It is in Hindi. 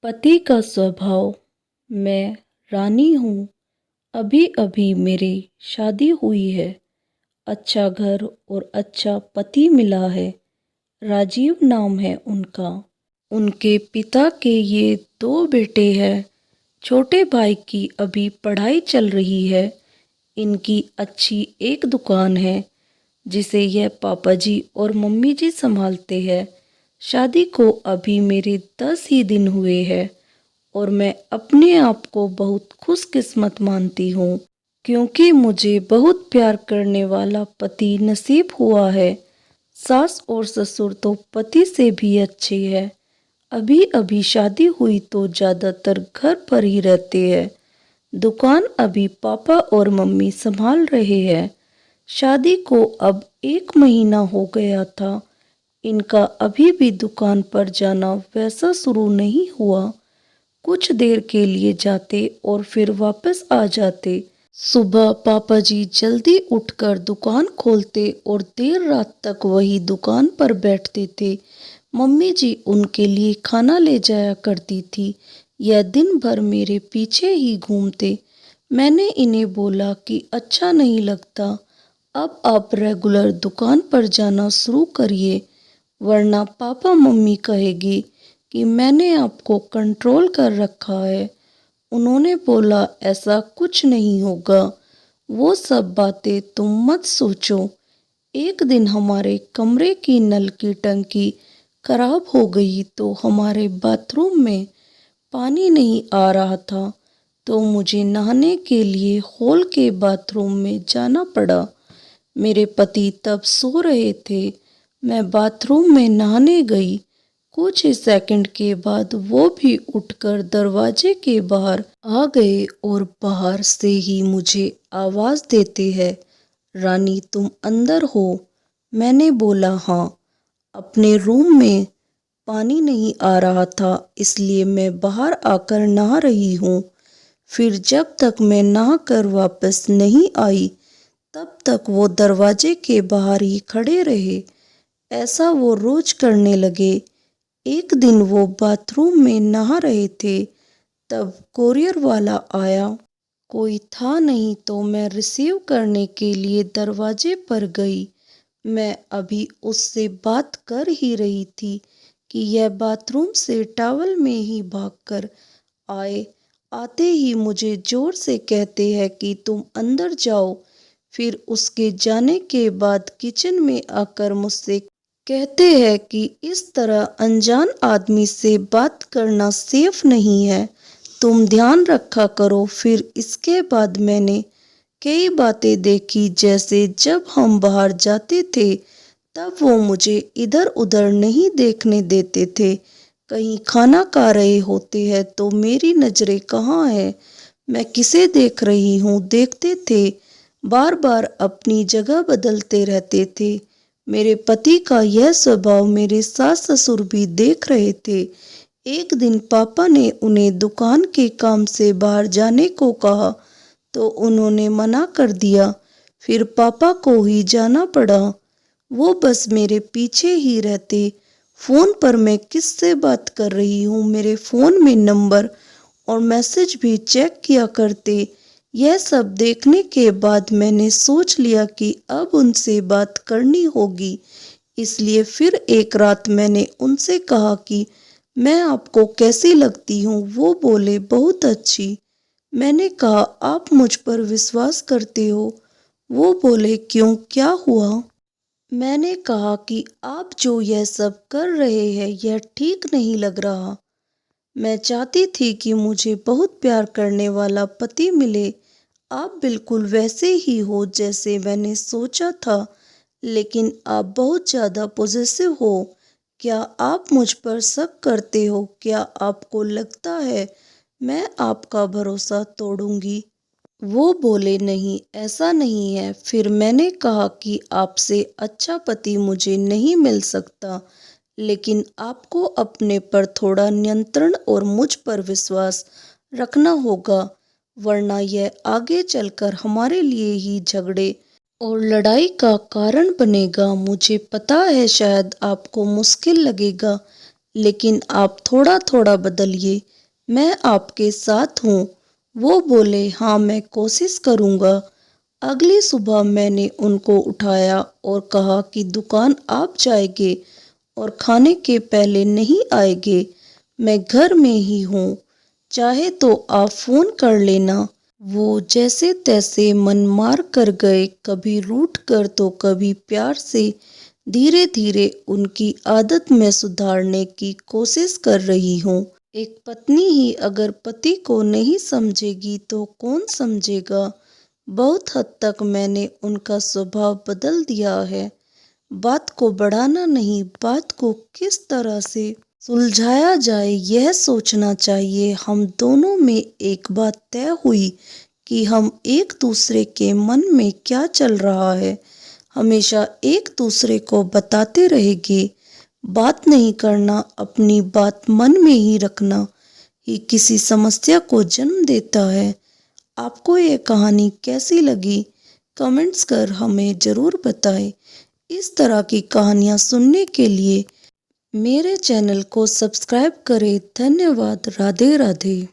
पति का स्वभाव। मैं रानी हूँ। अभी अभी मेरी शादी हुई है। अच्छा घर और अच्छा पति मिला है। राजीव नाम है उनका। उनके पिता के ये दो बेटे हैं। छोटे भाई की अभी पढ़ाई चल रही है। इनकी अच्छी एक दुकान है जिसे यह पापा जी और मम्मी जी संभालते हैं। शादी को अभी मेरे 10 ही दिन हुए हैं और मैं अपने आप को बहुत खुशकिस्मत मानती हूँ क्योंकि मुझे बहुत प्यार करने वाला पति नसीब हुआ है। सास और ससुर तो पति से भी अच्छे हैं। अभी अभी शादी हुई तो ज़्यादातर घर पर ही रहते हैं। दुकान अभी पापा और मम्मी संभाल रहे हैं। शादी को अब 1 महीना हो गया था। इनका अभी भी दुकान पर जाना वैसा शुरू नहीं हुआ। कुछ देर के लिए जाते और फिर वापस आ जाते। सुबह पापा जी जल्दी उठकर दुकान खोलते और देर रात तक वही दुकान पर बैठते थे। मम्मी जी उनके लिए खाना ले जाया करती थी। यह दिन भर मेरे पीछे ही घूमते। मैंने इन्हें बोला कि अच्छा नहीं लगता, अब आप रेगुलर दुकान पर जाना शुरू करिए, वरना पापा मम्मी कहेगी कि मैंने आपको कंट्रोल कर रखा है। उन्होंने बोला ऐसा कुछ नहीं होगा, वो सब बातें तुम मत सोचो। एक दिन हमारे कमरे की नल की टंकी खराब हो गई तो हमारे बाथरूम में पानी नहीं आ रहा था, तो मुझे नहाने के लिए हॉल के बाथरूम में जाना पड़ा। मेरे पति तब सो रहे थे। मैं बाथरूम में नहाने गई। कुछ ही सेकंड के बाद वो भी उठकर दरवाजे के बाहर आ गए और बाहर से ही मुझे आवाज़ देते हैं, रानी तुम अंदर हो? मैंने बोला हाँ। अपने रूम में पानी नहीं आ रहा था इसलिए मैं बाहर आकर नहा रही हूँ। फिर जब तक मैं नहा कर वापस नहीं आई तब तक वो दरवाजे के बाहर ही खड़े रहे। ऐसा वो रोज करने लगे। एक दिन वो बाथरूम में नहा रहे थे, तब कोरियर वाला आया। कोई था नहीं तो मैं रिसीव करने के लिए दरवाजे पर गई। मैं अभी उससे बात कर ही रही थी कि यह बाथरूम से टॉवल में ही भागकर आए। आते ही मुझे जोर से कहते हैं कि तुम अंदर जाओ। फिर उसके जाने के बाद किचन में आकर मुझसे कहते हैं कि इस तरह अनजान आदमी से बात करना सेफ नहीं है, तुम ध्यान रखा करो। फिर इसके बाद मैंने कई बातें देखी, जैसे जब हम बाहर जाते थे तब वो मुझे इधर उधर नहीं देखने देते थे। कहीं खाना खा रहे होते हैं तो मेरी नज़रें कहाँ है, मैं किसे देख रही हूँ देखते थे। बार बार अपनी जगह बदलते रहते थे। मेरे पति का यह स्वभाव मेरे सास ससुर भी देख रहे थे। एक दिन पापा ने उन्हें दुकान के काम से बाहर जाने को कहा तो उन्होंने मना कर दिया। फिर पापा को ही जाना पड़ा। वो बस मेरे पीछे ही रहते। फ़ोन पर मैं किससे बात कर रही हूँ मेरे फ़ोन में नंबर और मैसेज भी चेक किया करते। यह सब देखने के बाद मैंने सोच लिया कि अब उनसे बात करनी होगी। इसलिए फिर एक रात मैंने उनसे कहा कि मैं आपको कैसी लगती हूँ? वो बोले बहुत अच्छी। मैंने कहा आप मुझ पर विश्वास करते हो? वो बोले क्यों, क्या हुआ? मैंने कहा कि आप जो यह सब कर रहे हैं यह ठीक नहीं लग रहा। मैं चाहती थी कि मुझे बहुत प्यार करने वाला पति मिले। आप बिल्कुल वैसे ही हो जैसे मैंने सोचा था, लेकिन आप बहुत ज़्यादा पॉसेसिव हो। क्या आप मुझ पर शक करते हो? क्या आपको लगता है मैं आपका भरोसा तोड़ूंगी? वो बोले नहीं, ऐसा नहीं है। फिर मैंने कहा कि आपसे अच्छा पति मुझे नहीं मिल सकता, लेकिन आपको अपने पर थोड़ा नियंत्रण और मुझ पर विश्वास रखना होगा, वरना यह आगे चलकर हमारे लिए ही झगड़े और लड़ाई का कारण बनेगा। मुझे पता है शायद आपको मुश्किल लगेगा, लेकिन आप थोड़ा थोड़ा बदलिए, मैं आपके साथ हूँ। वो बोले, हाँ मैं कोशिश करूँगा। अगली सुबह मैंने उनको उठाया और कहा कि दुकान आप जाएंगे और खाने के पहले नहीं आएंगे। मैं घर में ही हूँ, चाहे तो आप फ़ोन कर लेना। वो जैसे तैसे मन मार कर गए, कभी रूठ कर तो कभी प्यार से। धीरे धीरे उनकी आदत में सुधारने की कोशिश कर रही हूँ। एक पत्नी ही अगर पति को नहीं समझेगी तो कौन समझेगा। बहुत हद तक मैंने उनका स्वभाव बदल दिया है। बात को बढ़ाना नहीं, बात को किस तरह से सुलझाया जाए यह सोचना चाहिए। हम दोनों में एक बात तय हुई कि हम एक दूसरे के मन में क्या चल रहा है हमेशा एक दूसरे को बताते रहेंगे। बात नहीं करना, अपनी बात मन में ही रखना ही किसी समस्या को जन्म देता है। आपको ये कहानी कैसी लगी? कमेंट्स कर हमें ज़रूर बताएं। इस तरह की कहानियाँ सुनने के लिए मेरे चैनल को सब्सक्राइब करें। धन्यवाद। राधे राधे।